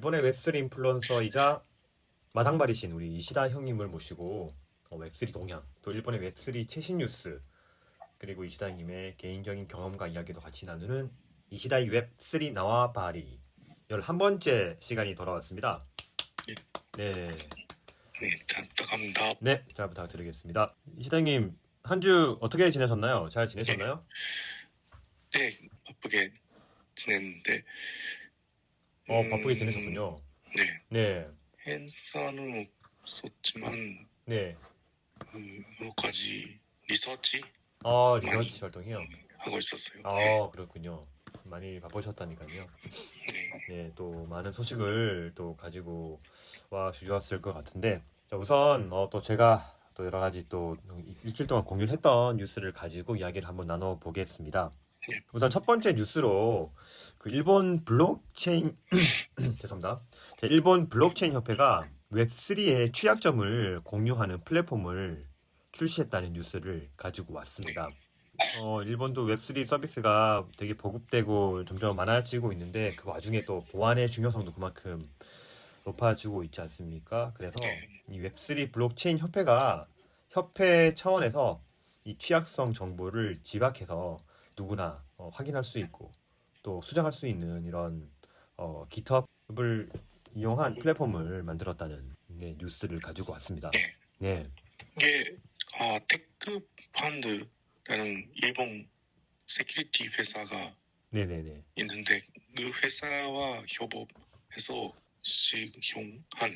일본의 웹3 인플루언서이자 마당발이신 우리 이시다 형님을 모시고 웹3 동향, 또 일본의 웹3 최신 뉴스, 그리고 이시다 형님의 개인적인 경험과 이야기도 같이 나누는 이시다의 웹3 나와 바리 11번째 시간이 돌아왔습니다. 네, 네, 잘 부탁합니다. 네, 잘 부탁드리겠습니다. 이시다 형님, 한 주 어떻게 지내셨나요? 잘 지내셨나요? 네, 바쁘게 지냈는데, 바쁘게 지내셨군요. 네, 네, 행사는 없었지만, 네. 여러 가지 리서치 리서치 활동이요? 하고 있었어요. 그렇군요. 많이 바쁘셨다니까요. 네, 네, 또 많은 소식을 또 가지고 와 주셨을 것 같은데, 자, 우선 또 제가 또 여러 가지 또 일주일 동안 공유를 했던 뉴스를 가지고 이야기를 한번 나눠 보겠습니다. 네. 우선 첫 번째 뉴스로 그 일본 블록체인 죄송합니다. 일본 블록체인 협회가 웹3의 취약점을 공유하는 플랫폼을 출시했다는 뉴스를 가지고 왔습니다. 일본도 웹3 서비스가 되게 보급되고 점점 많아지고 있는데 그 와중에 또 보안의 중요성도 그만큼 높아지고 있지 않습니까? 그래서 이 웹3 블록체인 협회가 협회 차원에서 이 취약성 정보를 집약해서 누구나 확인할 수 있고 또 수정할 수 있는 이런 GitHub을 이용한 플랫폼을 만들었다는 뉴스를 가지고 왔습니다. 네, 이게 테크펀드라는 일본 세큐리티 회사가 네네네. 있는데, 그 회사와 협업해서 시용한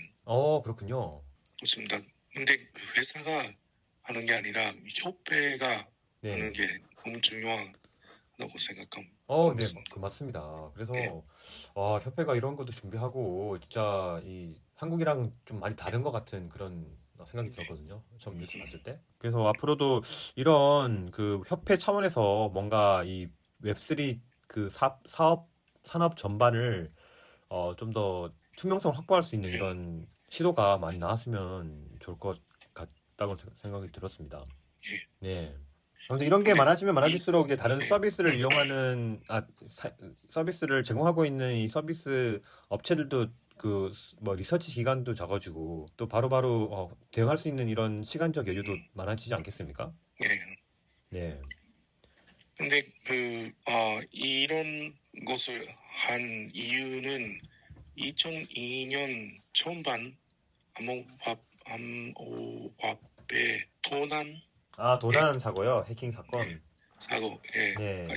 그렇군요. 것입니다. 근데 그 회사가 하는 게 아니라 협회가 네. 하는 게 너무 중요하다고 생각합니다. 네, 맞습니다. 그래서 네. 협회가 이런 것도 준비하고 진짜 이 한국이랑 좀 많이 다른 것 같은 그런 생각이 들었거든요. 처음 뉴스 봤을 때. 그래서 앞으로도 이런 그 협회 차원에서 뭔가 이 웹3 그 사업 산업 전반을 좀 더 투명성을 확보할 수 있는 이런 시도가 많이 나왔으면 좋을 것 같다고 생각이 들었습니다. 네. 아무튼 이런 게 많아지면 많아질수록 이제 다른 서비스를 이용하는 서비스를 제공하고 있는 이 서비스 업체들도 그 뭐 리서치 기간도 적어지고 또 바로바로 대응할 수 있는 이런 시간적 여유도 많아지지 않겠습니까? 네. 네. 근데 이런 것을 한 이유는 2002년 초반 암호화폐 도난 도난 사고요. 해킹 사건. 사고, 네.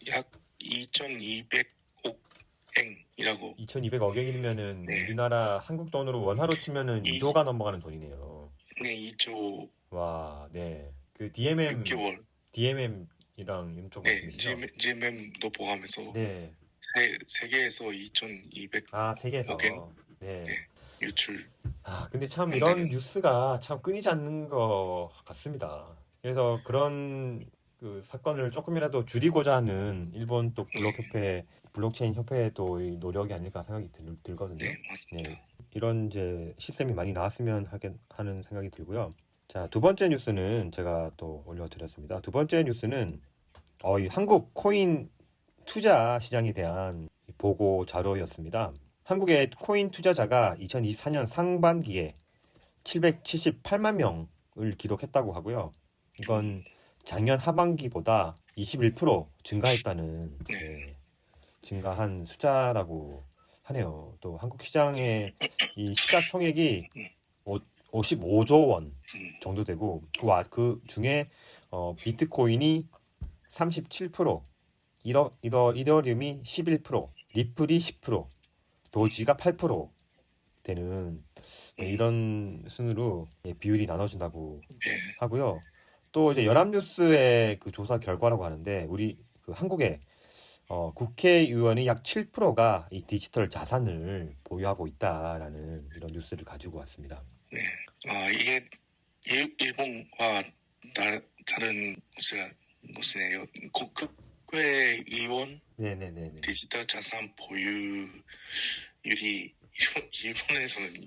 약 2,200억 엔이라고. 2,200억 원이면은 네. 우리나라 한국 돈으로 원화로 치면은 2조가 넘어가는 돈이네요. 네, 2조 와, 네. 그 DMM 6개월. DMM이랑 이런 쪽 네, 말씀이시죠? GMM도 포함해서 네. 세계에서 2,200억 세계에서. 엔 네. 유출. 근데 참 이런 뉴스가 참 끊이지 않는 것 같습니다. 그래서 그런 그 사건을 조금이라도 줄이고자 하는 일본 또 블록체인 협회의 또 이 노력이 아닐까 생각이 들거든요. 네, 맞습니다. 네. 이런 이제 시스템이 많이 나왔으면 하는 생각이 들고요. 자, 두 번째 뉴스는 제가 또 올려드렸습니다. 두 번째 뉴스는 이 한국 코인 투자 시장에 대한 보고 자료였습니다. 한국의 코인 투자자가 2024년 상반기에 778만 명을 기록했다고 하고요. 이건 작년 하반기보다 21% 증가했다는 증가한 숫자라고 하네요. 또 한국 시장의 이 시작 총액이 55조 원 정도 되고 그 중에 비트코인이 37%, 이더리움이 11%, 리플이 10%, 도지가 8% 되는 이런 순으로 비율이 나눠진다고 하고요. 또 이제 연합뉴스의 그 조사 결과라고 하는데 우리 그 한국의 국회의원이 약 7%가 이 디지털 자산을 보유하고 있다라는 이런 뉴스를 가지고 왔습니다. 네, 이게 일본과 다른 것이네요. 국회의원 네네네. 디지털 자산 보유율이 일본에서는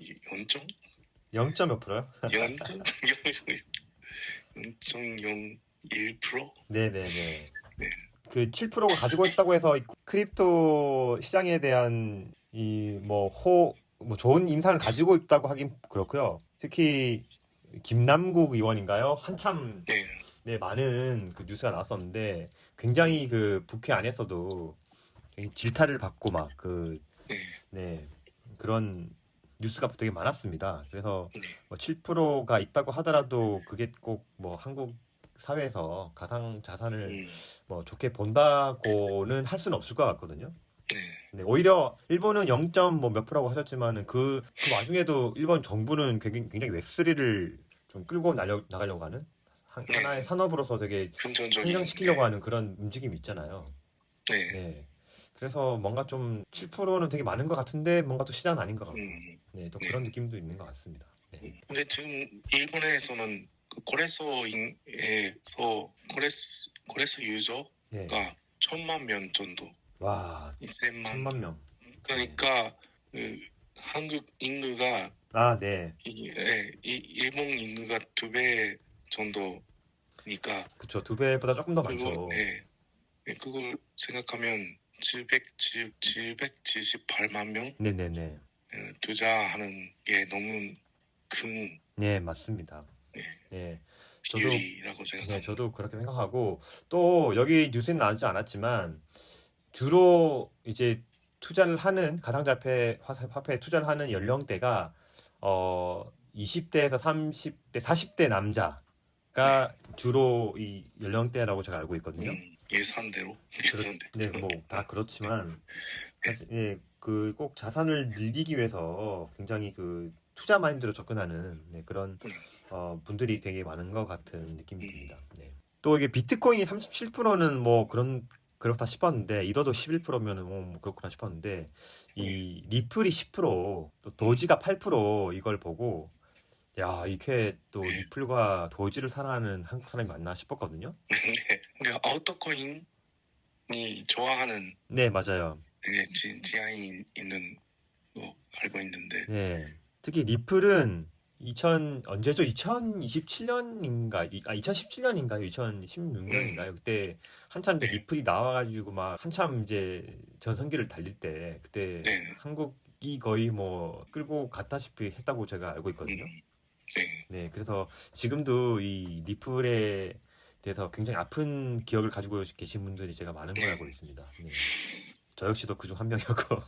0. 몇 프로요? 0.01%? 네네네. 네. 그 7%가 가지고 있다고 해서 이 크립토 시장에 대한 뭐 좋은 인상을 가지고 있다고 하긴 그렇고요. 특히 김남국 의원인가요? 한참 네, 네, 많은 그 뉴스가 나왔었는데 굉장히 그 국회 안에서도 굉장히 질타를 받고 막 네, 네, 그런 뉴스가 되게 많았습니다. 그래서 네, 뭐 7%가 있다고 하더라도 그게 꼭 뭐 한국 사회에서 가상 자산을 음, 뭐 좋게 본다고는 할 수는 없을 것 같거든요. 네, 네, 오히려 일본은 0. 뭐몇 프로라고 하셨지만은 그 와중에도 일본 정부는 굉장히 웹3를 좀 끌고 나가려고 하는 네, 하나의 산업으로서 되게 긍정적인, 성장시키려고 하는 그런 움직임이 있잖아요. 네, 네. 그래서 뭔가 좀 7%는 되게 많은 것 같은데 뭔가 또 시장은 아닌 것 같고. 음, 네, 또 네. 그런 느낌도 있는 것 같습니다. 네. 근데 지금 일본에서는 그 거래소 유저가 네. 1,000만 명 정도, 와, 2,000만. 1000만 명. 네. 그러니까 그 한국 인구가 아, 네. 일본 인구가 2배 정도니까 그쵸. 2배보다 조금 더 그거 많죠. 그걸 생각하면 778만 명 네네네. 투자하는 게 너무 큰 네, 맞습니다. 네, 네. 저도 비율이라고 네, 생각합니다. 저도 그렇게 생각하고 또 여기 뉴스는 나오지 않았지만 주로 이제 투자를 하는 화폐에 투자를 하는 연령대가 20대에서 30대, 40대 네, 남자가 주로 이 연령대라고 제가 알고 있거든요. 예산대로 그렇, 네, 예산대로 뭐 다 그렇지만 네, 사실 예, 그 꼭 자산을 늘리기 위해서 굉장히 그 투자 마인드로 접근하는 네, 그런 음, 분들이 되게 많은 것 같은 느낌이 음, 듭니다. 네. 또 이게 비트코인이 37%는 뭐 그렇다 싶었는데 이더도 11%면은 뭐 그렇구나 싶었는데 네, 이 리플이 10%, 또 음, 도지가 8% 이걸 보고 야, 이렇게 또 네. 리플과 도지를 사랑하는 한국 사람이 맞나 싶었거든요. 네. 근데 알트코인이 좋아하는 네, 맞아요. 지향이 있는 거 알고 있는데 네. 특히 리플은 언제죠? 2027년인가? 2017년인가요? 음, 2016년인가요? 그때 한참 이제 네, 리플이 나와가지고 막 한참 이제 전성기를 달릴 때 그때 네, 한국이 거의 뭐 끌고 갔다시피 했다고 제가 알고 있거든요. 네, 네. 그래서 지금도 이 리플에 대해서 굉장히 아픈 기억을 가지고 계신 분들이 제가 많은 걸 알고 네, 있습니다. 네. 저 역시도 그중 한 명이었고.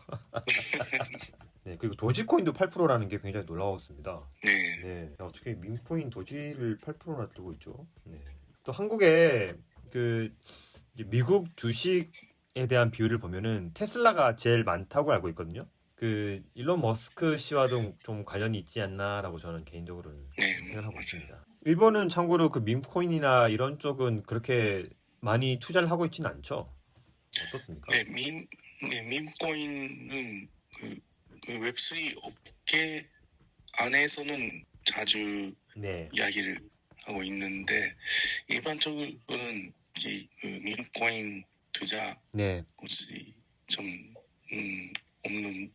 네, 그리고 도지코인도 8%라는 게 굉장히 놀라웠습니다. 네, 네, 야, 어떻게 민코인 도지를 8%나 뜨고 있죠? 네. 또 한국에 그 이제 미국 주식에 대한 비율을 보면은 테슬라가 제일 많다고 알고 있거든요. 그 일론 머스크 씨와도 좀 관련이 있지 않나라고 저는 개인적으로는 네, 생각하고 맞아요. 있습니다. 일본은 참고로 그 밈코인이나 이런 쪽은 그렇게 많이 투자를 하고 있지는 않죠. 어떻습니까? 네, 밈코인은 그 웹3 업계 안에서는 자주 네, 이야기를 하고 있는데 일반적으로는 그 밈코인 투자 네. 곳이 좀 없는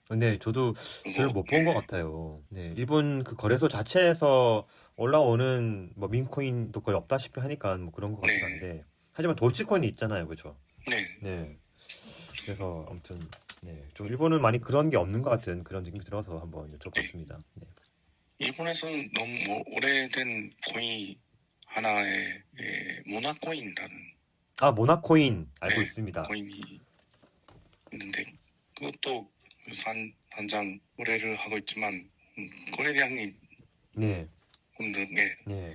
근데 저도 별로 거. 못 본 것 같아요. 네, 일본 그 거래소 자체에서 올라오는 뭐 민코인도 거의 없다시피 하니까 뭐 그런 것 네, 같기도 한데 하지만 도치코인이 있잖아요, 그렇죠? 네. 네, 그래서 아무튼 네, 좀 일본은 많이 그런 게 없는 것 같은 그런 느낌이 들어서 한번 네. 여쭤봤습니다. 네. 일본에서는 너무 오래된 코인 하나의 모나코인이라는 아, 모나코인 알고 예, 있습니다. 코인이 있는데 그것도 단장 거래를 하고 있지만 거래량이 네, 없는 게 네.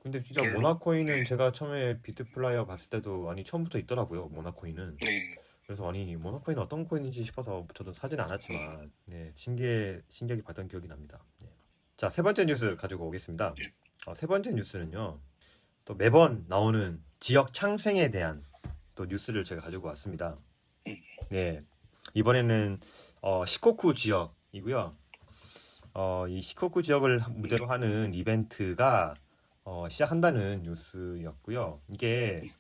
근데 진짜 별로. 모나코인은 제가 처음에 비트플라이어 봤을 때도 아니 처음부터 있더라고요, 모나코인은. 네, 그래서 아니 모나코인 어떤 코인인지 싶어서 저도 사진 않았지만 네, 신기하게 봤던 기억이 납니다. 네. 자, 세 번째 뉴스 가지고 오겠습니다. 네, 세 번째 뉴스는요. 또 매번 나오는 지역 창생에 대한 또 뉴스를 제가 가지고 왔습니다. 음, 네. 이번에는 시코쿠 지역이고요. 이 시코쿠 지역을 무대로 하는 이벤트가 시작한다는 뉴스였고요. 이게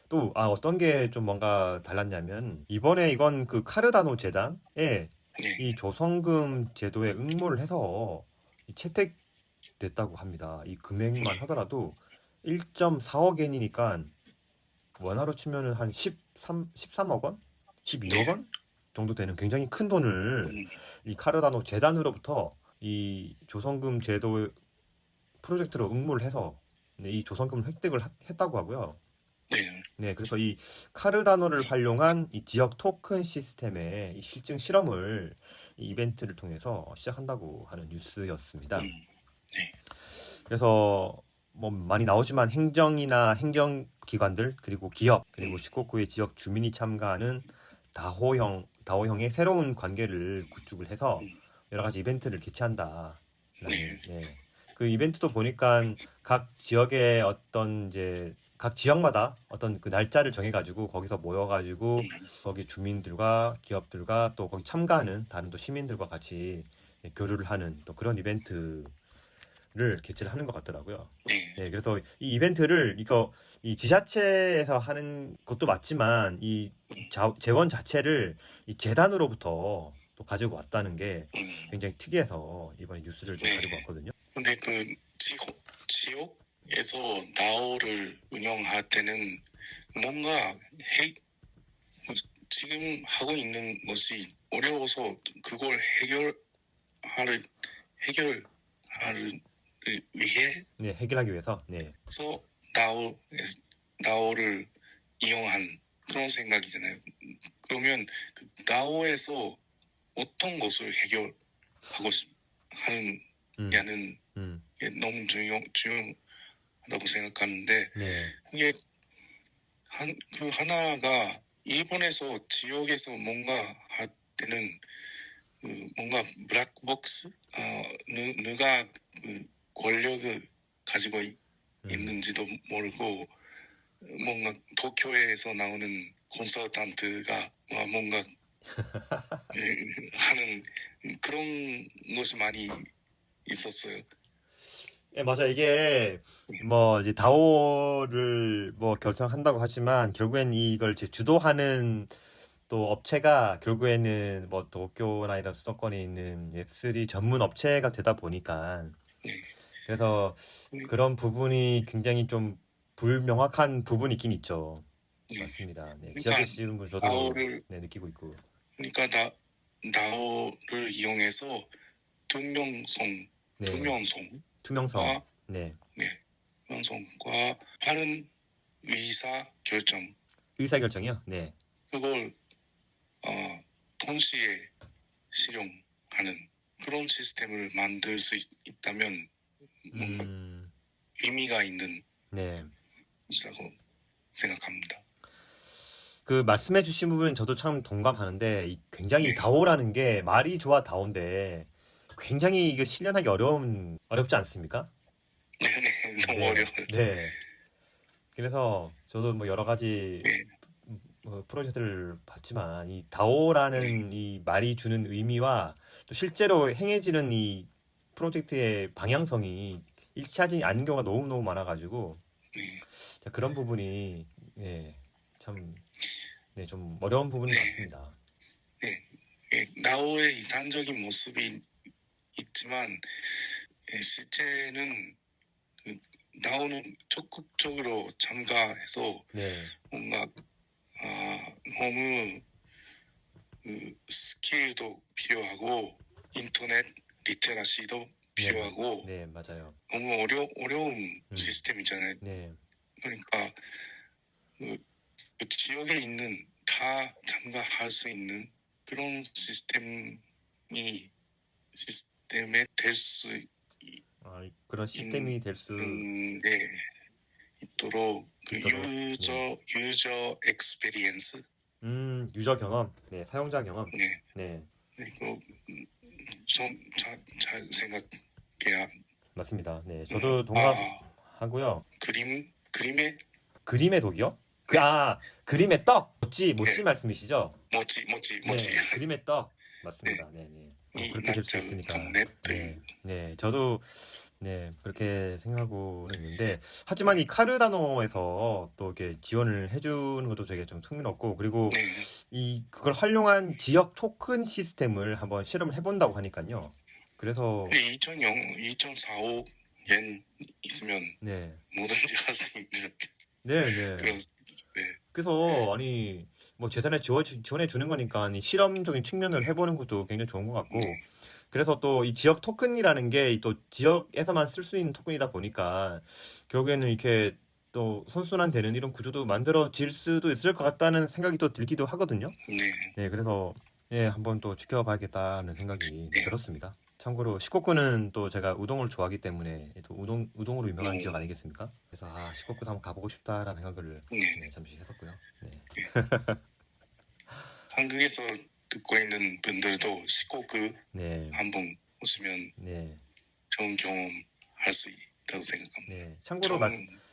또 어떤 게 좀 뭔가 달랐냐면 이번에 이건 그 카르다노 재단에 네, 이 조성금 제도에 응모를 해서 채택됐다고 합니다. 이 금액만 하더라도 1.4억 엔이니까 원화로 치면은 한 13억 원? 12억 네, 원 정도 되는 굉장히 큰 돈을 음, 이 카르다노 재단으로부터 이 조선금 제도 프로젝트로 응모를 해서 네, 이 조선금을 획득을 했다고 하고요. 네, 네, 그래서 이 카르다노를 활용한 이 지역 토큰 시스템의 이 실증 실험을 이 이벤트를 통해서 시작한다고 하는 뉴스였습니다. 네, 그래서 뭐 많이 나오지만 행정이나 행정기관들 그리고 기업 그리고 시코쿠의 지역 주민이 참가하는 다호형의 새로운 관계를 구축을 해서 여러 가지 이벤트를 개최한다라는 네, 네. 그 이벤트도 보니까 각 지역의 어떤 이제 각 지역마다 어떤 그 날짜를 정해가지고 거기서 모여가지고 거기 주민들과 기업들과 또 거기 참가하는 다른 또 시민들과 같이 교류를 하는 또 그런 이벤트를 개최를 하는 것 같더라고요. 네, 네, 그래서 이 이벤트를 이 지자체에서 하는 것도 맞지만 이 재원 자체를 이 재단으로부터 또 가지고 왔다는 게 굉장히 특이해서 이번에 뉴스를 좀 네. 가지고 왔거든요. 근데 그 지옥에서 나오를 운영할 때는 뭔가 뭐 지금 하고 있는 것이 어려워서 그걸 해결하를 위해서 네, 해결하기 위해서 네, 나오 나오를 이용한 그런 생각이잖아요. 그러면 그 나오에서 어떤 것을 해결하고 음, 하느냐는 음, 게 너무 중요하다고 생각하는데 네, 이게 그 하나가 일본에서 지역에서 뭔가 할 때는 그 뭔가 블랙박스 누가 그 권력을 가지고 있는지도 모르고 뭔가 도쿄에서 나오는 콘서턴트가 뭔가 하는 그런 것이 많이 있었어요. 예, 맞아. 이게 뭐 이제 다오를 뭐 결성한다고 하지만 결국엔 이걸 이제 주도하는 또 업체가 결국에는 뭐 도쿄나 이런 수도권에 있는 웹3 전문 업체가 되다 보니까 네, 그래서 네, 그런 부분이 굉장히 좀 불명확한 부분이 있긴 있죠. 네. 맞습니다. 네, 지하철 그러니까 지금 저도 나오를 네, 느끼고 있고. 그러니까 나오를 이용해서 투명성 네, 투명성과 투명성. 네, 네, 투명성과 빠른 의사 결정 의사결정이요. 네. 그걸 동시에 실용하는 그런 시스템을 만들 수 있다면 뭔가 음, 의미가 있는 네. 것이라고 생각합니다. 그 말씀해 주신 부분은 저도 참 동감하는데 굉장히 네, 다오라는 게 말이 좋아 다오인데 굉장히 이거 실현하기 어렵지 않습니까? 네, 네, 너무 네, 어려워요. 네. 그래서 저도 뭐 여러 가지 네, 프로젝트를 봤지만 이 네, 다오라는 이 말이 주는 의미와 또 실제로 행해지는 이 프로젝트의 방향성이 일치하지 않는 경우가 너무너무 많아가지고 네, 그런 부분이 예, 참 네, 좀 어려운 부분이 네, 많습니다. 네. 나오의 이상적인 모습이 있지만 실제는 그 나오는 적극적으로 참가해서 네, 뭔가 너무 스킬도 필요하고 인터넷 리테러시도 네, 필요하고 네, 맞아요. 너무 어려운 음, 시스템이잖아요. 네, 그러니까 그 지역에 있는 다 참가할 수 있는 그런 시스템에 될 수 그런 시스템이 될 수 있는데 있도록 그 있도록, 네, 유저 엑스페리언스 유저 경험, 네, 사용자 경험, 네 네, 그리고 좀 잘 생각해야 맞습니다. 네, 저도 아 동감하고요. 그림의 그림의 독이요? 네 그림의 떡! 모찌 네 말씀이시죠? 모찌 네, 그림의 떡. 네 맞습니다. 네, 네. 이 그렇게 될 수 낙장 있으니까. 강넷들 네, 네. 저도, 네, 그렇게 생각하고는 있는데, 하지만 이 카르다노에서 또 이렇게 지원을 해주는 것도 되게 좀 흥미롭고, 그리고 네 그걸 활용한 지역 토큰 시스템을 한번 실험을 해본다고 하니까요. 그래서, 2045년 있으면 네, 뭐든지 할 수 있는 네, 네. 그런 네 그래서, 아니, 뭐 재산에 지원해 주는 거니까 이 실험적인 측면을 해보는 것도 굉장히 좋은 것 같고 그래서 또 이 지역 토큰이라는 게 또 지역에서만 쓸 수 있는 토큰이다 보니까 결국에는 이렇게 또 선순환되는 이런 구조도 만들어질 수도 있을 것 같다는 생각이 또 들기도 하거든요. 네, 네, 그래서 예, 한번 또 지켜봐야겠다는 생각이 네. 들었습니다. 참고로 시코쿠는 또 제가 우동을 좋아하기 때문에 또 우동으로 유명한 지역 아니겠습니까? 그래서 시코쿠도 한번 가보고 싶다라는 생각을 네. 잠시 했었고요. 네, 한국에서 듣고 있는 분들도 시코쿠 네, 한번 오시면 네, 좋은 경험 할 수 있다고 생각합니다. 네.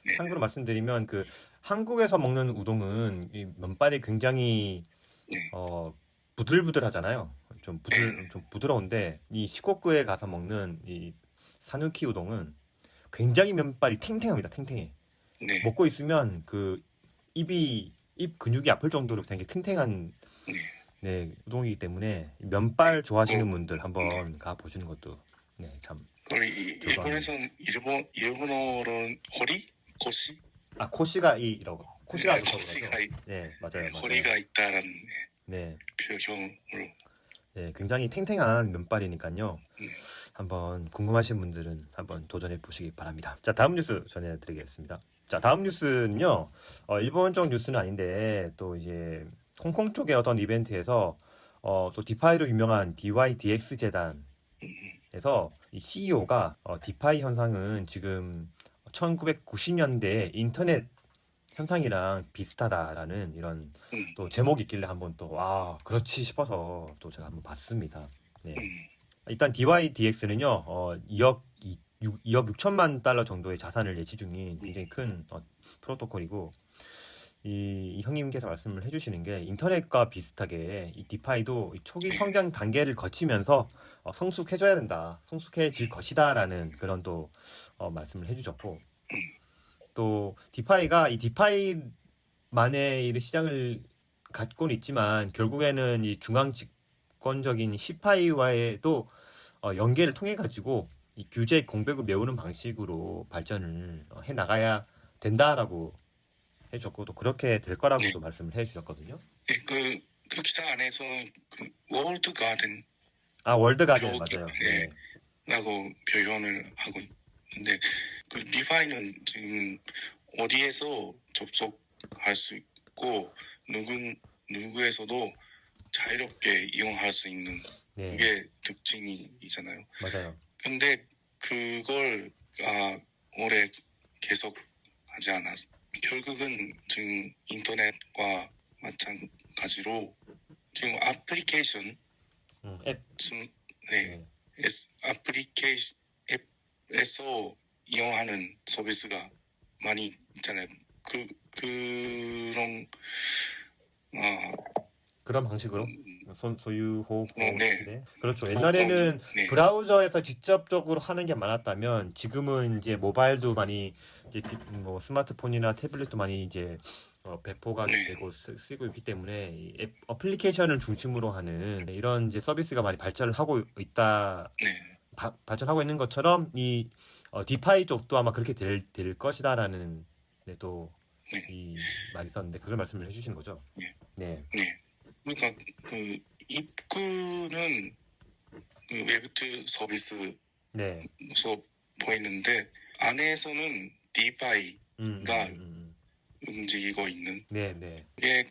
네, 참고로 말씀드리면 그 한국에서 먹는 우동은 이 면발이 굉장히 네, 부들부들하잖아요. 네, 좀 부드러운데 이 시코쿠에 가서 먹는 이 사누키 우동은 굉장히 면발이 탱탱합니다. 탱탱해. 네, 먹고 있으면 그 입 근육이 아플 정도로 되게 탱탱한 네. 네, 우동이기 때문에 면발 좋아하시는 그, 분들 네. 한번 가 보시는 것도 네, 참 그리고 좋을 것 같네요. 일본에서는 일본어로는 허리, 코시, 코시가이라고 코시가 좋다고 코시가 그러죠. 네, 맞아요. 허리가 있다라는 네, 표현으로. 네, 굉장히 탱탱한 면발이니까요. 네. 한번 궁금하신 분들은 한번 도전해 보시기 바랍니다. 자, 다음 뉴스 전해드리겠습니다. 자, 다음 뉴스는요. 일본 쪽 뉴스는 아닌데 또 이제 홍콩 쪽의 어떤 이벤트에서 또 디파이로 유명한 DYDX 재단에서 이 CEO가 디파이 현상은 지금 1990년대 인터넷 현상이랑 비슷하다라는 이런 또 제목이 있길래 한번 또 그렇지 싶어서 또 제가 한번 봤습니다. 네. 일단 DYDX는요, 2억 6천만 달러 정도의 자산을 예치 중인 굉장히 큰 프로토콜이고, 이 형님께서 말씀을 해주시는 게 인터넷과 비슷하게 이 디파이도 이 초기 성장 단계를 거치면서 성숙해져야 된다, 성숙해질 것이다라는 그런 또 말씀을 해주셨고, 또 디파이가 이 디파이만의 이 시장을 갖고는 있지만 결국에는 이 중앙 집권적인 시파이와의도 연계를 통해 가지고 이 규제 공백을 메우는 방식으로 발전을 해 나가야 된다라고 해주셨고 또 그렇게 될 거라고도 말씀을 해주셨거든요. 네, 그 기사 안에서는 그 월드 가든 월드 가든 벽, 맞아요. 네. 네. 라고 표현을 하고 있는데 그 디파이는 지금 어디에서 접속할 수 있고 누구에서도 자유롭게 이용할 수 있는 네. 그게 특징이잖아요. 맞아요. 근데 그걸 오래 계속 하지 않았어. 결국은 지금 인터넷과 마찬가지로 지금 애플리케이션 앱. 네. 애플리케이션 앱에서 이용하는 서비스가 많이 있잖아요. 그런 방식으로 소유호 네. 그렇죠. 옛날에는 네. 브라우저에서 직접적으로 하는 게 많았다면 지금은 이제 모바일도 많이 이제 뭐 스마트폰이나 태블릿도 많이 이제 배포가 네. 되고 쓰고 있기 때문에 이 어플리케이션을 중심으로 하는 이런 이제 서비스가 많이 발전을 하고 있다. 네. 발전하고 있는 것처럼 이 디파이 쪽도 아마 그렇게 될 것이다라는 네, 또 이 말이 있었는데 그걸 말씀을 해주시는 거죠. 네. 네. 네. 그러니까 그 입구는 그 웹2 서비스로 네. 보이는데 안에서는 디파이가 움직이고 있는. 네, 네. 이게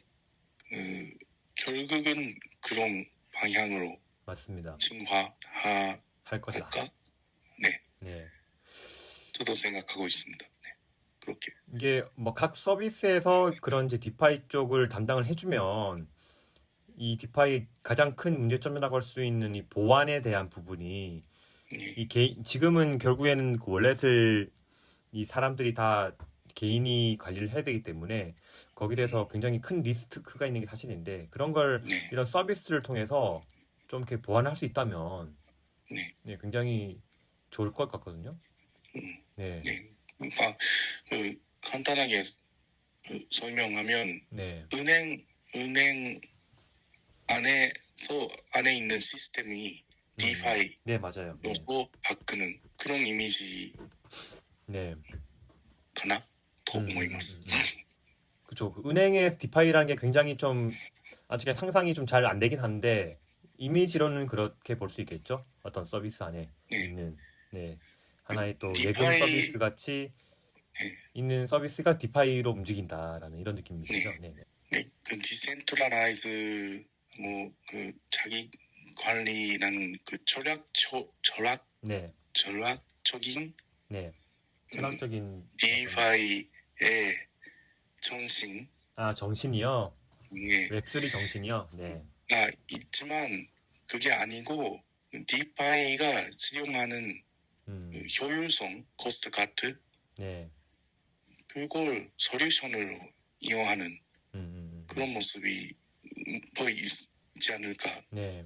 결국은 그런 방향으로 맞습니다. 진화할 것이다. 할까? 네. 네. 저도 생각하고 있습니다. 네. 그렇게. 이게 뭐 각 서비스에서 그런 이제 디파이 쪽을 담당을 해주면 이 디파이 가장 큰 문제점이라고 할 수 있는 이 보안에 대한 부분이 지금은 결국에는 그 월렛을 이 사람들이 다 개인이 관리를 해야 되기 때문에 거기에 대해서 굉장히 큰 리스크가 있는 게 사실인데 그런 걸 이런 서비스를 통해서 좀 이렇게 보완할 수 있다면 네, 굉장히 좋을 것 같거든요. 네. 그러니까 간단하게 설명하면 은행 안에 있는 시스템이 디파이로 네, 맞아요. 바꾸는 그런 이미지 네. 가나? 더思います. 그쵸. 그 은행의 디파이라는 게 굉장히 좀 아직 상상이 좀 잘 안 되긴 하는데 이미지로는 그렇게 볼 수 있겠죠. 어떤 서비스 안에 네. 있는 네 하나의 또 예금 디파이, 서비스 같이 네, 있는 서비스가 디파이로 움직인다라는 이런 느낌이시죠. 네, 네, 네. 네, 그 디센트럴라이즈 뭐 그 자기 관리라는 그 네, 절약적인 네. 그 철학적인 어떤 디파이의 정신에 아 정신이요. 웹3 정신이요. 네, 가 있지만 그게 아니고 디파이가 수용하는 그 음, 효율성, 코스트 카트 네, 그걸 솔루션으로 이용하는 그런 음. 모습이 더 있지 않을까 네.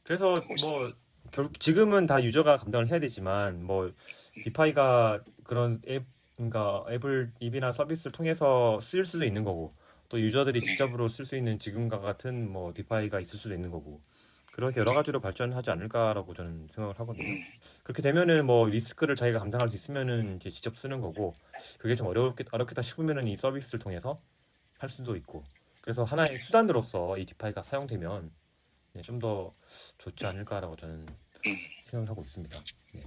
그래서 생각하고 뭐 있습니다. 지금은 다 유저가 감당을 해야 되지만 뭐 디파이가 그런 그러니까 앱이나 서비스를 통해서 쓸 수도 있는 거고 또 유저들이 네, 직접으로 쓸 수 있는 지금과 같은 뭐 디파이가 있을 수도 있는 거고 그렇게 여러 가지로 발전하지 않을까라고 저는 생각을 하거든요. 그렇게 되면은 뭐 리스크를 자기가 감당할 수 있으면은 이제 직접 쓰는 거고 그게 좀 어렵겠다 싶으면은 이 서비스를 통해서 할 수도 있고 그래서 하나의 수단으로서 이 디파이가 사용되면 네, 좀 더 좋지 않을까라고 저는 음, 생각을 하고 있습니다. 네.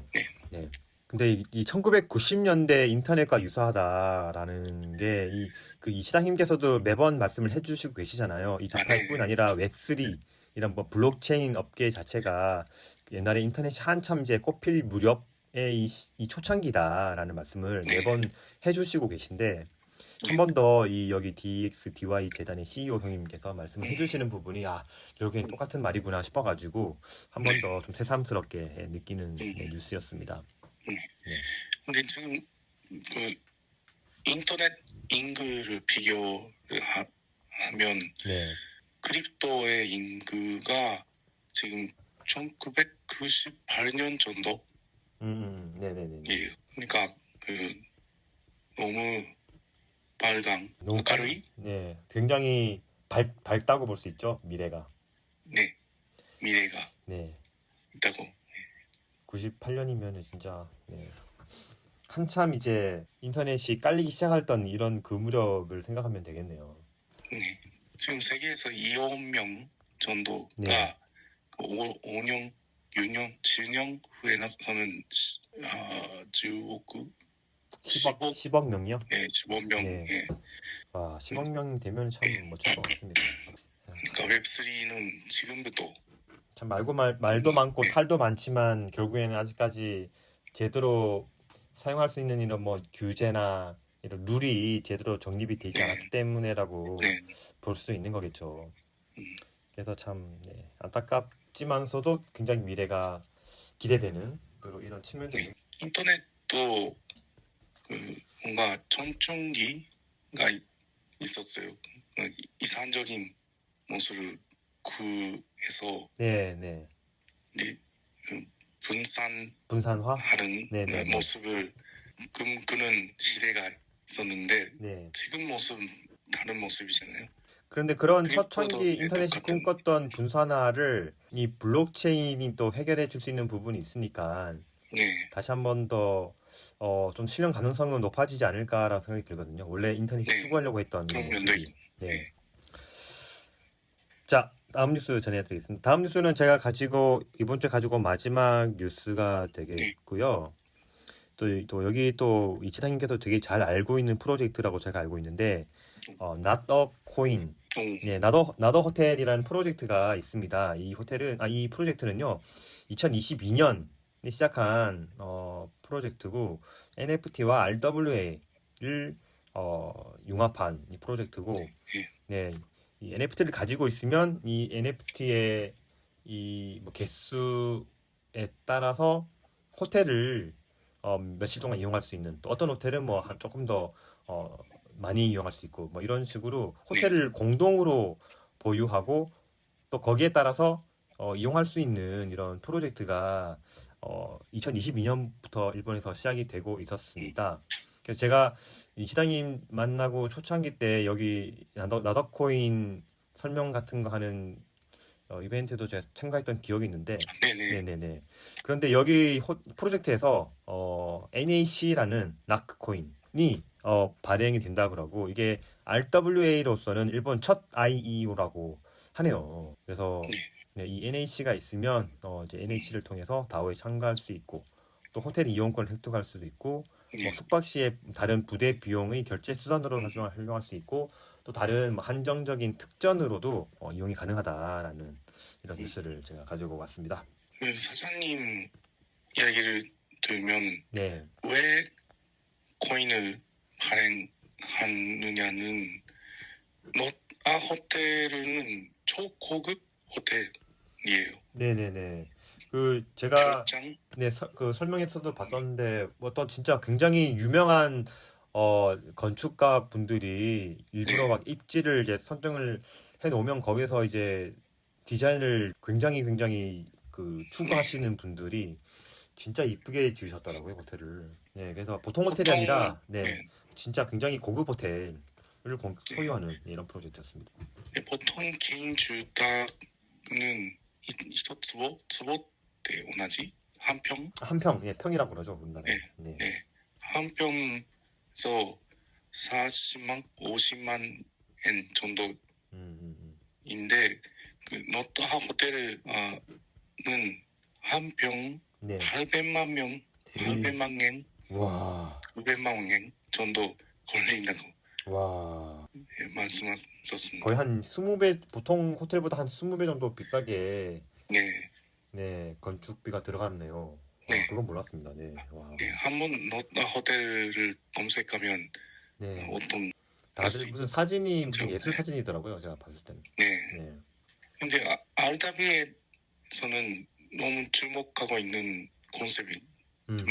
네, 네. 근데 이 1990년대 인터넷과 유사하다라는 게 그 이시다님께서도 매번 말씀을 해주시고 계시잖아요. 이 아, 디파이뿐 네, 아니라 웹3 이런 뭐 블록체인 업계 자체가 옛날에 인터넷이 한참 이제 꽃필 무렵의 이 초창기다라는 말씀을 네, 매번 해주시고 계신데 한 네, 번 더 이 여기 DXDY 재단의 CEO 형님께서 말씀을 해주시는 부분이 아 결국엔 똑같은 말이구나 싶어가지고 한 번 더 좀 새삼스럽게 느끼는 네, 음, 뉴스였습니다. 음. 네, 근데 지금 그 인터넷 인구를 하면 네, 크립토의 인구가 지금 1998년 정도예요. 네, 네, 네, 네. 그러니까 그 너무 너무明るい, 네, 굉장히 밝다고 볼 수 있죠 미래가. 네, 미래가 네, 있다고. 98년이면은 진짜 네. 한참 이제 인터넷이 깔리기 시작했던 이런 그 무렵을 생각하면 되겠네요. 네. 지금 세계에서 2억 명 네, 정도가 5년, 6년, 7년 후에는 10억, 10억 10억, 10억 명이요? 15명 네. 예. 와, 10억 명 되면 참 멋질 것 같습니다. 그러니까 웹3는 지금부터 참 말도 많고 네, 탈도 많지만 결국에는 아직까지 제대로 사용할 수 있는 이런 뭐 규제나 이런 룰이 제대로 정립이 되지 네, 않았기 때문에라고 네. 볼 수 있는 거겠죠. 음, 그래서 참 네, 안타깝지만서도 굉장히 미래가 기대되는 또 이런 측면들이 네. 인터넷도 그 뭔가 청춘기가 있었어요. 이상적인 모습을 구해서 네, 네. 리- 그 분산하는 분산화? 네, 네, 네. 모습을 꿈꾸는 시대가 있었는데 네. 지금 모습은 다른 모습이잖아요. 그런데 그런 크립토도 초창기 인터넷이 똑같은. 꿈꿨던 분산화를 이 블록체인이 또 해결해 줄 수 있는 부분이 있으니까 네, 다시 한 번 더 좀 실현 가능성은 높아지지 않을까라는 생각이 들거든요. 원래 인터넷이 네, 추구하려고 했던 이 그런 면도 모습이. 네. 네, 자, 다음 뉴스 전해드리겠습니다. 다음 뉴스는 제가 가지고 이번 주에 가지고 온 마지막 뉴스가 네, 되겠고요. 또 여기 또 이치상님께서 되게 잘 알고 있는 프로젝트라고 제가 알고 있는데 Not a Coin 오, 네, 나더 호텔이라는 프로젝트가 있습니다. 이 프로젝트는요, 2022년에 시작한 프로젝트고 NFT와 RWA를 융합한 이 프로젝트고, 네, 네, 이 NFT를 가지고 있으면 이 NFT의 이뭐 개수에 따라서 호텔을 며칠 동안 이용할 수 있는 또 어떤 호텔은 뭐 조금 더 어, 많이 이용할 수 있고 뭐 이런 식으로 네, 호텔을 공동으로 보유하고 또 거기에 따라서 이용할 수 있는 이런 프로젝트가 2022년부터 일본에서 시작이 되고 있었습니다. 그래서 제가 이 시장님 만나고 초창기 때 여기 나더코인 설명 같은 거 하는 이벤트도 제가 참가했던 기억이 있는데, 네, 네, 네네네. 그런데 여기 프로젝트에서 NAC라는 나크코인이 발행이 된다 그러고 이게 RWA로서는 일본 첫 IEO라고 하네요. 그래서 네, 이 NH가 있으면 이제 NH를 통해서 다오에 참가할 수 있고 또 호텔 이용권을 획득할 수도 있고 뭐 네, 숙박 시에 다른 부대 비용의 결제 수단으로 활용할 수 있고 또 다른 뭐 한정적인 특전으로도 이용이 가능하다라는 이런 뉴스를 제가 가지고 왔습니다. 그 사장님 이야기를 들으면 네, 왜 코인을 발행하느냐는 호텔은 초고급 호텔이에요. 네네네. 그 제가 별장 네, 그 설명에서도 봤었는데 어떤 진짜 굉장히 유명한 건축가 분들이 일부러 네, 막 입지를 이제 선정을 해 놓으면 거기서 이제 디자인을 굉장히 그 추구하시는 분들이 진짜 이쁘게 지으셨더라고요, 호텔을. 네, 그래서 보통 호텔이 보통 아니라 네, 네, 진짜 굉장히 고급 호텔을 네, 소유하는 이런 프로젝트였습니다. 네, 보통 개인 주택은 이소츠보 츠보 때 오나지 한 평, 한 평, 예, 평이라고 그러죠, 네, 우리나라에. 네. 네, 한 평에서 40만, 50만 엔 정도인데 음. 그 노트하 호텔은 한 평 네. 800만 명, 이, 800만 엔, 와, 900만 엔 정도 걸린다고 와. 말씀하셨습니다. 거의 한 20배, 보통 호텔보다 한 20배 정도 비싸게, 네, 네, 건축비가 들어갔네요. 네, 와, 그건 몰랐습니다. 네, 와. 네. 한번 노트 호텔을 검색하면 네. 어떤 다들 무슨 사진이 무슨 네, 예술 사진이더라고요. 제가 봤을 때는. 네. 네. 근데 RW에서는 너무 주목하고 있는 컨셉이만 음, 음.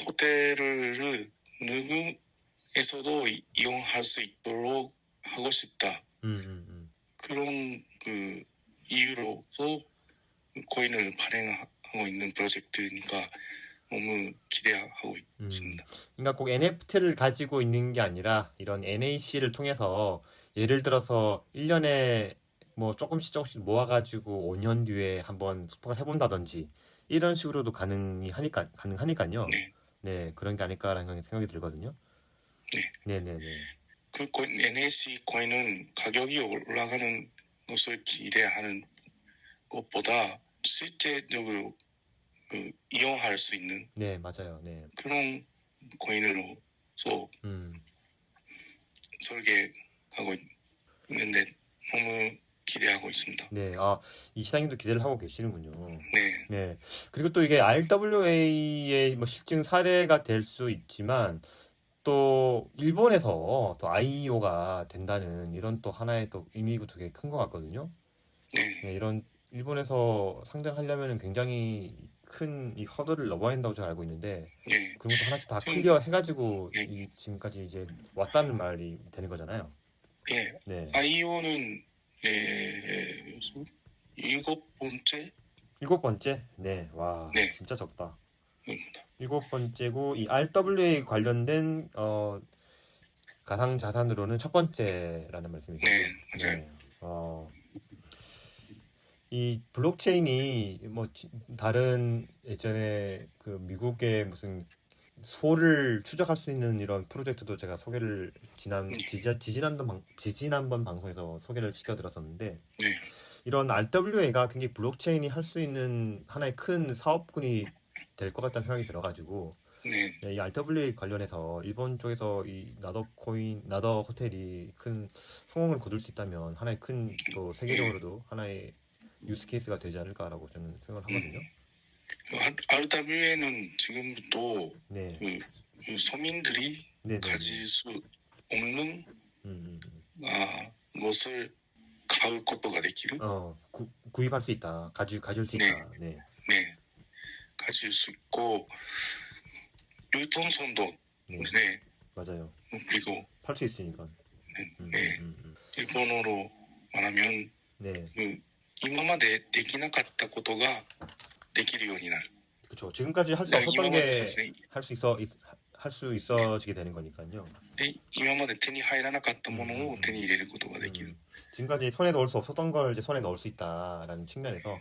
호텔을 누구에서도 이용할 수 있도록 하고 싶다. 그런 그 이유로서 코인을 발행하고 있는 프로젝트니까 너무 기대하고 있습니다. 그러니까 꼭 NFT를 가지고 있는 게 아니라 이런 NAC를 통해서 예를 들어서 1년에 뭐 조금씩 모아가지고 5년 뒤에 한번 스포를 해본다든지 이런 식으로도 가능하니까요. 네, 네, 그런 게 아닐까라는 생각이 들거든요. 네. 네네네. 그 NAC 코인은 가격이 올라가는 것을 기대하는 것보다 실제적으로 이용할 수 있는 네, 맞아요. 네. 그런 코인으로서 음, 설계하고 있는데 너무 기대하고 있습니다. 네. 아, 이 시장님도 기대를 하고 계시는군요. 네, 네. 그리고 또 이게 RWA의 뭐 실증 사례가 될 수 있지만 또 일본에서 또 IEO가 된다는 이런 또 하나의 또 의미가 되게 큰 것 같거든요. 네, 네, 이런 일본에서 상장하려면 굉장히 큰 이 허들을 넘어야 한다고 제가 알고 있는데 네. 그런 것도 하나씩 다 지금 클리어 해가지고 네, 이 지금까지 이제 왔다는 말이 되는 거잖아요. 네. 네, IO는 네, 일곱 번째 일곱 번째. 네, 와 네, 진짜 적다. 입니다. 일곱 번째고 이 RWA 관련된 가상 자산으로는 첫 번째라는 네, 말씀이시죠? 맞아요. 네. 이 블록체인이 뭐 다른 예전에 그 미국의 무슨 소를 추적할 수 있는 이런 프로젝트도 제가 소개를 지지난번 방송에서 소개를 시켜드렸었는데 네, 이런 RWA가 굉장히 블록체인이 할 수 있는 하나의 큰 사업군이 될 것 같다는 생각이 들어가지고 네, 네, 이 RWA 관련해서 일본 쪽에서 이 나더 호텔이 큰 성공을 거둘 수 있다면 하나의 큰 또 세계적으로도 하나의 유스 케이스가 되지 않을까라고 저는 생각을 하거든요. RW에는 지금도 네, 그 서민들이 네, 네, 네. 가질 수 없는 음. 것을 가을 것도가 되기를 구입할 수 있다. 가질 수 네, 있다. 네, 네, 가질 수 있고 유통선도 네, 네, 맞아요. 그리고 팔 수 있으니까. 네, 일본어로 말하면 네, 今までできなかったことができるようになる。 그렇죠. 지금까지 할 수 없었던 게 할 수 있어지게 되는 거니까요. 今まで手に入らなかったものを手に入れることができる。 지금까지 손에 넣을 수 없었던 걸 이제 손에 넣을 수 있다라는 측면에서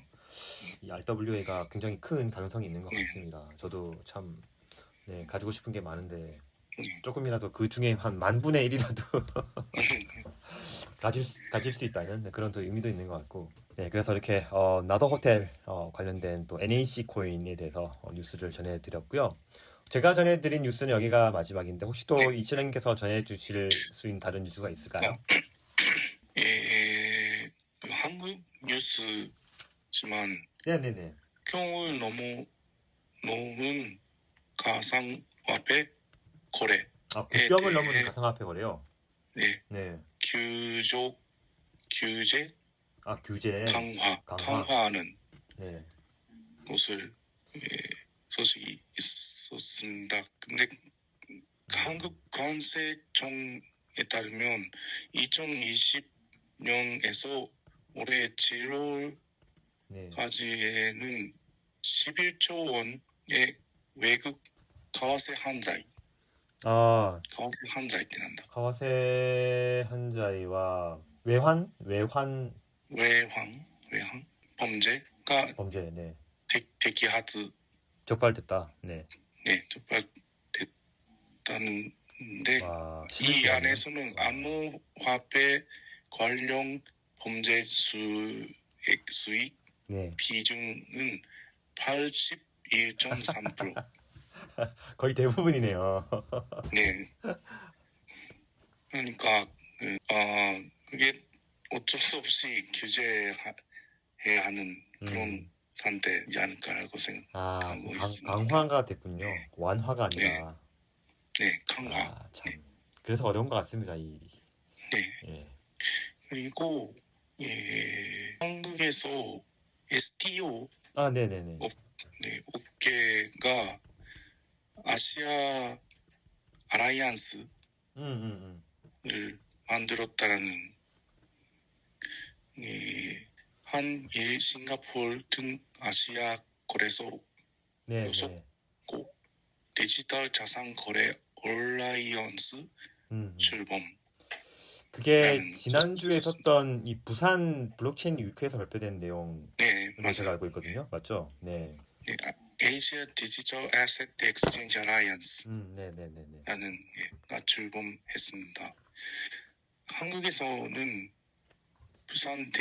이 RWA가 굉장히 큰 가능성이 있는 것 네. 같습니다. 저도 참 네, 가지고 싶은 게 많은데 네. 조금이라도 그 중에 한 10,000분의 1이라도 가질 수 있다는 네, 그런 또 의미도 있는 것 같고. 네, 그래서 이렇게 나더 호텔 관련된 또 NAC 코인에 대해서 뉴스를 전해드렸고요. 제가 전해드린 뉴스는 여기가 마지막인데 혹시 또 이치랭께서 전해주실 수 있는 다른 뉴스가 있을까요? 한국 뉴스지만 네네네. 경을 너무 넘은 가상화폐 거래에 국경을 넘은 대해 가상화폐 거래요. 네, 네. 규제 규제. 강화. 강화하는 네. 것을 소식이 있었습니다. 근데 한국 관세청에 따르면 2020년에서 올해 7월까지에는 네. 11조 원의 외국為替犯罪 아, 為替犯罪ってなんだ 為替犯罪は외환 외환 범죄가 범죄. 네.摘発 적발됐다. 네. 적발됐다는데 와, 이 11조 원이요? 안에서는 암호화폐 관련 범죄 수익 네. 비중은 81.3%. 거의 대부분이네요. 네. 그러니까 그게 어쩔 수 없이 규제해야 하는 그런 상태이지 않을까라고 생각하고 있습니다. 강화가 됐군요. 완화가 아니라. 네, 강화. 참. 그래서 어려운 것 같습니다. 이. 네. 예. 그리고 한국에서 STO 네네네. 업계가 아시아 알라이언스를 만들었다는 한일 싱가포르 등 아시아 거래소 네. 요소고 디지털 자산 거래 얼라이언스 출범. 그게 지난주에 썼던 이 부산 블록체인 위크에서 발표된 내용 네, 제가 맞아요. 알고 있거든요. 맞죠? 네. Asia Digital Asset Exchange Alliance라는 네네네네. 가 출범했습니다. 한국에서는 부산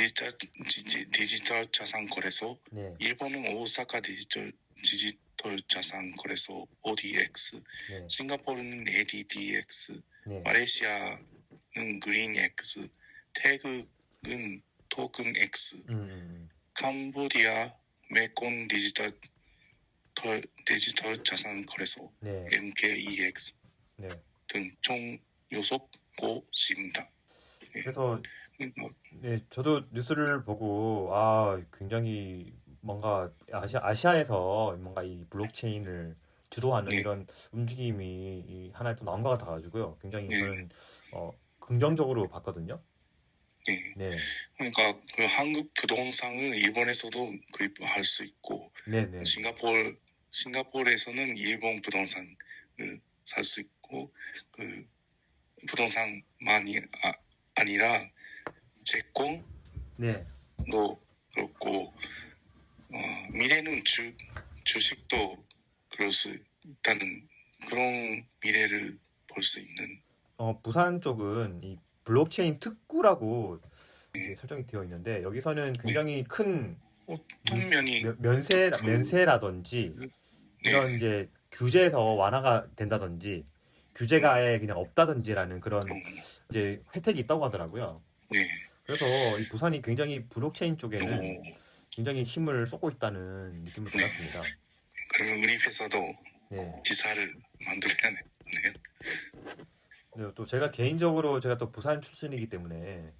디지털 자산 거래소, 네. 일본은 오사카 디지털 자산 거래소 ODX, 네. 싱가포르는 ADDX, 네. 말레이시아는 그린X, 태국은 토큰X, 캄보디아 메콘 디지털 자산 거래소 네. MKEX 네. 등 총 6곳입니다. 그래서 네, 저도 뉴스를 보고 굉장히 뭔가 아시아에서 뭔가 이 블록체인을 주도하는 네. 이런 움직임이 하나의 또 나온 것 같아가지고요. 굉장히 네. 저는 긍정적으로 봤거든요. 네. 네. 그러니까 그 한국 부동산은 일본에서도 구입할 수 있고, 네네. 싱가포르에서는 일본 부동산을 살 수 있고, 그 부동산만이 아니라 채권도 네. 그렇고, 미래는 주식도 그럴 수 있다는 그런 미래를 볼 수 있는. 부산 쪽은 이 블록체인 특구라고 이렇게 설정이 되어 있는데 여기서는 굉장히 큰 어떤 면이 면세라든지 이런 이제 규제에서 완화가 된다든지 규제가 아예 그냥 없다든지라는 그런 이제 혜택이 있다고 하더라고요. 네. 그래서 이 부산이 굉장히 블록체인 쪽에는 굉장히 힘을 쏟고 있다는 느낌을 받았습니다. 그러면 우리 회사도 네. 지사를 만들어야 하네요. 네, 또 제가 개인적으로 제가 또 부산 출신이기 때문에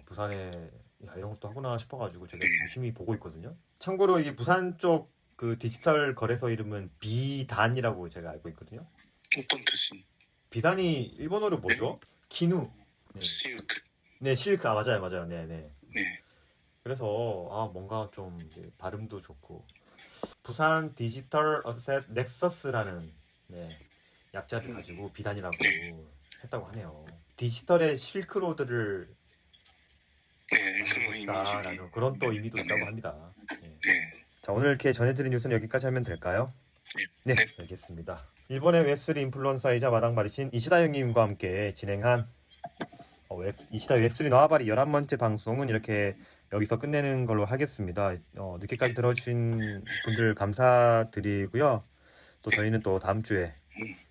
부산에 이런 것도 하구나 싶어가지고 제가 열심히 보고 있거든요. 참고로 이 부산 쪽 그 디지털 거래소 이름은 비단이라고 제가 알고 있거든요. 어떤 뜻이? 비단이 일본어로 뭐죠? 기누. 네. 실크. 네, 실크. 맞아요. 네네. 네. 그래서 뭔가 좀 이제 발음도 좋고 부산 디지털 어셋 넥서스라는 약자를 가지고 비단이라고 했다고 하네요. 디지털의 실크로드를 네, 그런 것이다라는 그런 또 의미도 있다고 합니다. 예. 네. 자, 오늘 이렇게 전해드린 뉴스는 여기까지 하면 될까요? 네, 네. 알겠습니다. 일본의 웹3 인플루언서이자 마당발이신 이시다 형님과 함께 진행한 이시다 웹3 너와바리 11번째 방송은 이렇게 여기서 끝내는 걸로 하겠습니다. 늦게까지 들어주신 분들 감사드리고요. 또 저희는 또 다음 주에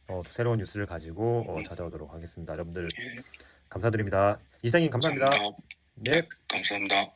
또 새로운 뉴스를 가지고 찾아오도록 하겠습니다. 여러분들 예. 감사드립니다. 이시다 형님 감사합니다. 감사합니다. 네. 감사합니다.